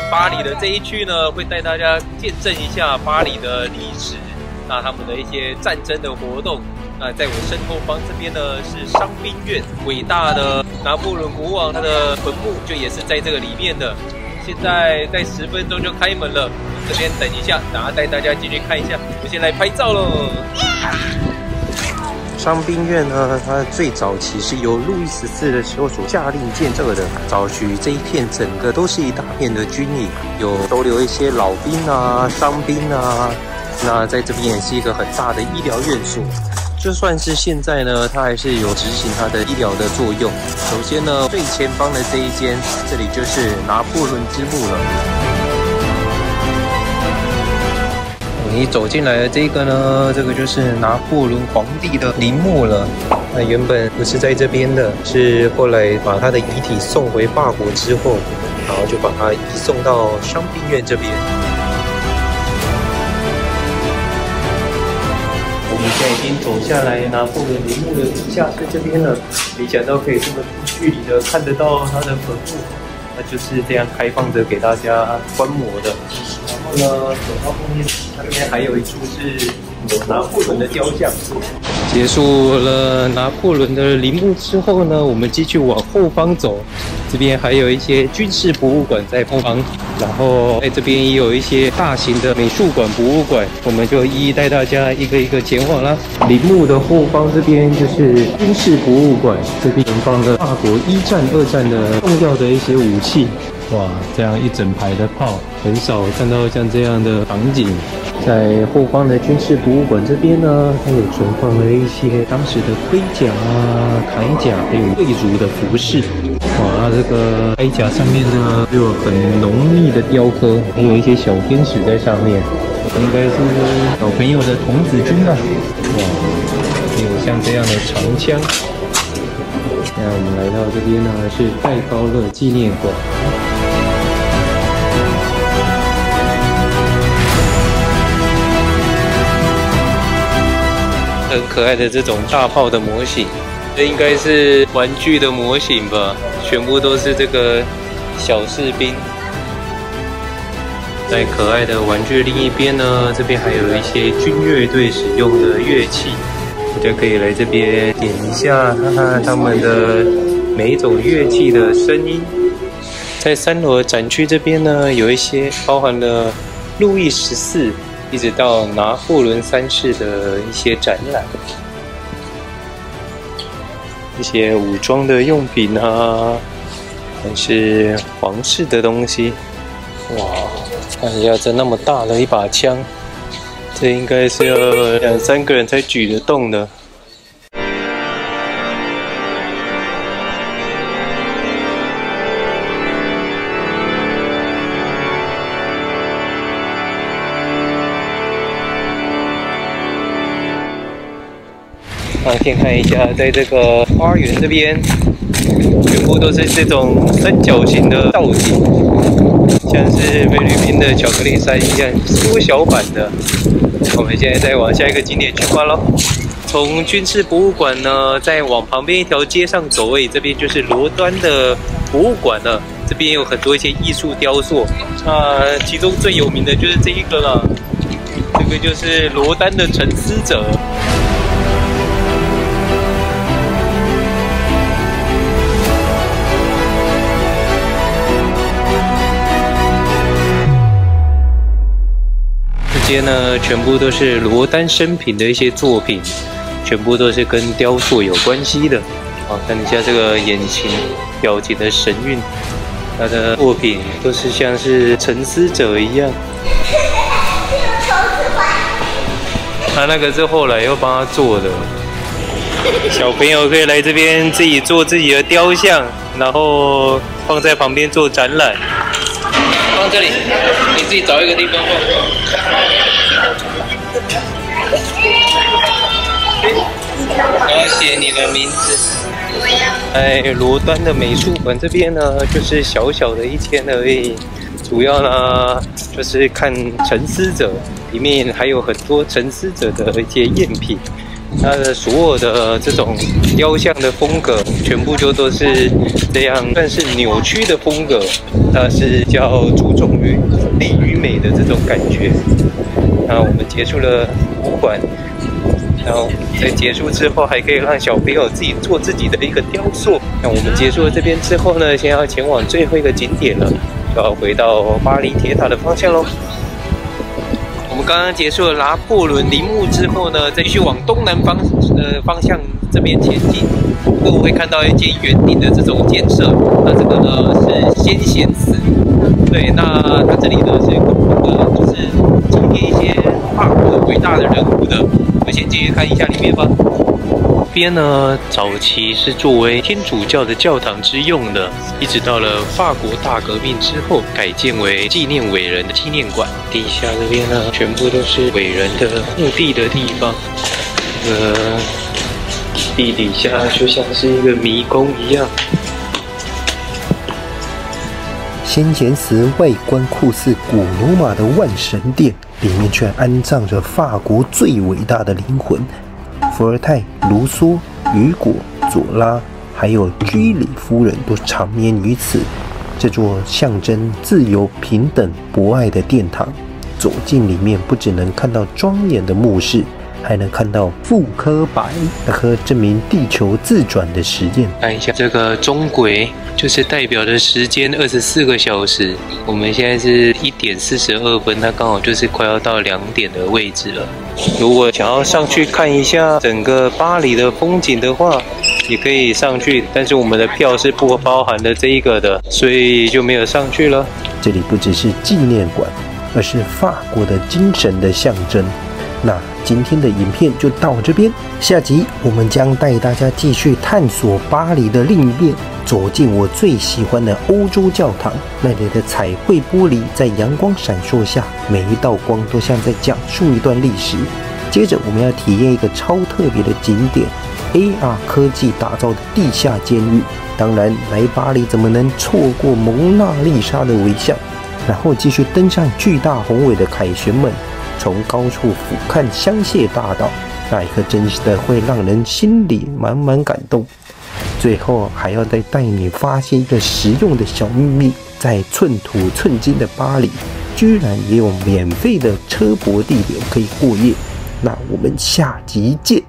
巴黎的這一區呢，會帶大家見證一下巴黎的歷史，那他們的一些戰爭的活動。那在我身後方這邊呢是傷兵院，偉大的拿破崙國王他的墳墓就也是在這個裡面的。現在在10分鐘就開門了，這邊等一下，然後帶大家進去看一下。我先來拍照嘍。傷兵院呢，它最早期是由路易14的時候所下令建設的。早期這一片整個都是一大片的軍營，有收留一些老兵啊、傷兵啊。那在這邊也是一個很大的醫療院所。就算是現在呢，它還是有執行它的醫療的作用。首先呢，最前方的這一間，這裡就是拿破崙之墓了。你走進來的這個呢，這個就是拿破崙皇帝的陵墓了。那原本不是在這邊的，是後來把他的遺體送回法國之後，然後就把它移送到傷兵院這邊。我們現在已經走下來拿破崙陵墓的地下室這邊了，沒想到可以這麼近距離的看得到他的墳墓，那就是這樣開放着給大家觀摩的。然後呢，走到後面，那邊還有一處是有拿破崙的雕像。結束了拿破崙的陵墓之後呢，我們繼續往後方走，這邊還有一些軍事博物館在後方，然後在這邊也有一些大型的美術館、博物館，我們就一一帶大家一個一個前往啦。陵墓的後方這邊就是軍事博物館，這邊放了法國1戰、2戰的重要的一些武器。哇，這樣一整排的炮，很少看到像這樣的場景。在後方的軍事博物館這邊呢，它有存放了一些當時的盔甲啊、鎧甲，還有貴族的服飾。哇，這個鎧甲上面呢，就有很濃密的雕刻，還有一些小天使在上面，應該是小朋友的童子軍吧。哇，還有像這樣的長槍。那我們來到這邊呢，是戴高樂紀念館。很可愛的這種大炮的模型，這應該是玩具的模型吧？全部都是這個小士兵。在可愛的玩具另一邊呢，這邊還有一些軍樂隊使用的樂器，大家可以來這邊點一下，看看他們的每一種樂器的聲音。在3樓的展區這邊呢，有一些包含了路易14。一直到拿破崙3世的一些展覽，一些武裝的用品啊，還是皇室的東西。哇，看一下這那麼大的一把槍，這應該是要2、3個人才舉得動的。先看一下，在這個花園這邊，全部都是這種三角形的造景，像是菲律賓的巧克力山一樣縮小版的。我們現在再往下一個景點去逛嘍。從軍事博物館呢，再往旁邊一條街上走，這邊就是羅端的博物館了。這邊有很多一些藝術雕塑，其中最有名的就是這一個了，這個就是羅丹的沉思者。這些呢，全部都是羅丹生平的一些作品，全部都是跟雕塑有關係的。好，看一下這個眼睛表情的神韻，他的作品都是像是沉思者一樣。他那個是後來又幫他做的。小朋友可以來這邊自己做自己的雕像，然後放在旁邊做展覽。放這裡，你自己找一個地方放。然後寫你的名字。在羅端的美術館這邊呢，就是小小的一間而已。主要呢，就是看沉思者，裡面還有很多沉思者的一些贗品。它的所有的這種雕像的風格，全部就都是這樣，算是扭曲的風格。它是比較注重於力與美的這種感覺。那我們結束了博物館，然後在結束之後，還可以讓小朋友自己做自己的一個雕塑。那我們結束了這邊之後呢，現在要前往最後一個景點了，就要回到巴黎鐵塔的方向嘍。我們剛剛結束了拿破崙陵墓之後呢，再繼續往東南方向這邊前進。我們會看到一間圓頂的這種建設，那這個呢是先賢祠。對，那它這裡呢是就是紀念一些法國的偉大的人物的。我們先進去看一下裡面吧。這邊呢，早期是作為天主教的教堂之用的，一直到了法國大革命之後，改建為紀念偉人的紀念館。地下這邊呢，全部都是偉人的墓地的地方。這個地底下就像是一個迷宮一樣。先賢祠外觀酷似古羅馬的萬神殿，裡面卻安葬着法國最偉大的靈魂。伏爾泰、盧梭、雨果、左拉，還有居里夫人都長眠於此。這座象徵自由、平等、博愛的殿堂，走進裡面，不只能看到莊嚴的墓室，還能看到復刻版那顆證明地球自轉的實驗。看一下這個鐘軌，就是代表的時間24個小時。我們現在是1點42分，它剛好就是快要到2點的位置了。如果想要上去看一下整個巴黎的風景的話，也可以上去，但是我們的票是不包含的這一個的，所以就沒有上去了。這裡不只是紀念館，而是法國的精神的象徵。那今天的影片就到這邊，下集我們將帶大家繼續探索巴黎的另一邊，走進我最喜歡的歐洲教堂。那裡的彩繪玻璃在陽光閃爍下，每一道光都像在講述一段歷史。接着我們要體驗一個超特別的景點 ，AR 科技打造的地下監獄。當然，來巴黎怎麼能錯過蒙娜麗莎的微笑？然後繼續登上巨大宏偉的凱旋門。從高處俯瞰香榭大道，那一刻真的會讓人心裡滿滿感動。最後還要再帶你發現一個實用的小秘密，在寸土寸金的巴黎，居然也有免費的車泊地點可以過夜。那我們下集見。